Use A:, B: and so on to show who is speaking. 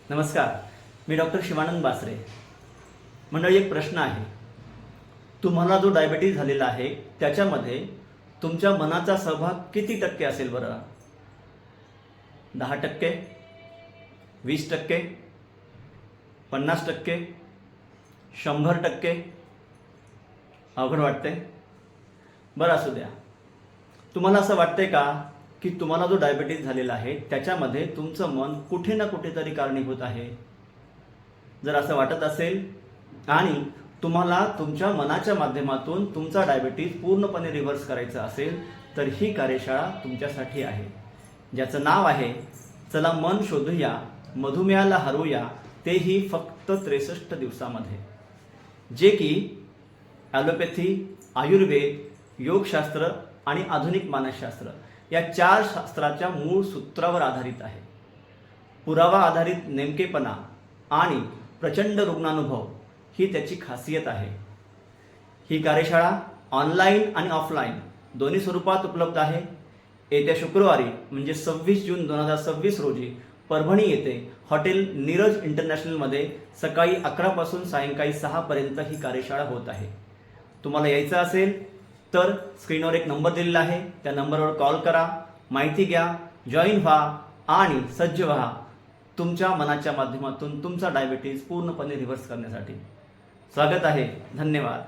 A: नमस्कार, मी डॉक्टर शिवानंद बासरे. मंडळी, एक प्रश्न आहे. तुम्हाला जो डायबिटीज झालेला आहे त्याच्यामध्ये तुमच्या मनाचा सहभाग किती टक्के असेल बरं? 10%, 20%, 50%, 100%? अवघड वाटते? बरं, असू द्या. तुम्हाला असं वाटतंय का की तुम्हाला जो डायबिटीज झालेला आहे त्याच्यामध्ये तुमचं मन कुठे ना कुठेतरी कारणीभूत आहे? जर असं वाटत असेल आणि तुम्हाला तुमच्या मनाच्या माध्यमातून तुमचा डायबिटीज पूर्णपणे रिव्हर्स करायचा असेल तर ही कार्यशाळा तुमच्यासाठी आहे, ज्याचं नाव आहे चला मन शोधूया, मधुमेहाला हरवूया, तेही फक्त 63 दिवसामध्ये. जे की ॲलोपॅथी, आयुर्वेद, योगशास्त्र आणि आधुनिक मानसशास्त्र या 4 शास्त्राच्या मूळ सूत्रावर आधारित आहे. पुरावा आधारित नेमकेपणा आणि प्रचंड रुग्णानुभव ही त्याची खासियत आहे. ही कार्यशाळा ऑनलाईन आणि ऑफलाईन दोन्ही स्वरूपात उपलब्ध आहे. येत्या शुक्रवारी म्हणजे 26 जून 2026 रोजी परभणी येथे हॉटेल नीरज इंटरनॅशनलमध्ये सकाळी 11 पासून सायंकाळी 6 पर्यंत ही कार्यशाळा होत आहे. तुम्हाला यायचं असेल तर स्क्रीनवर एक नंबर दिलेला आहे, त्या नंबरवर कॉल करा, माहिती घ्या, जॉईन व्हा आणि सज्ज व्हा तुमच्या मनाच्या माध्यमातून तुमचा डायबिटीज पूर्णपणे रिव्हर्स करण्यासाठी. स्वागत आहे. धन्यवाद.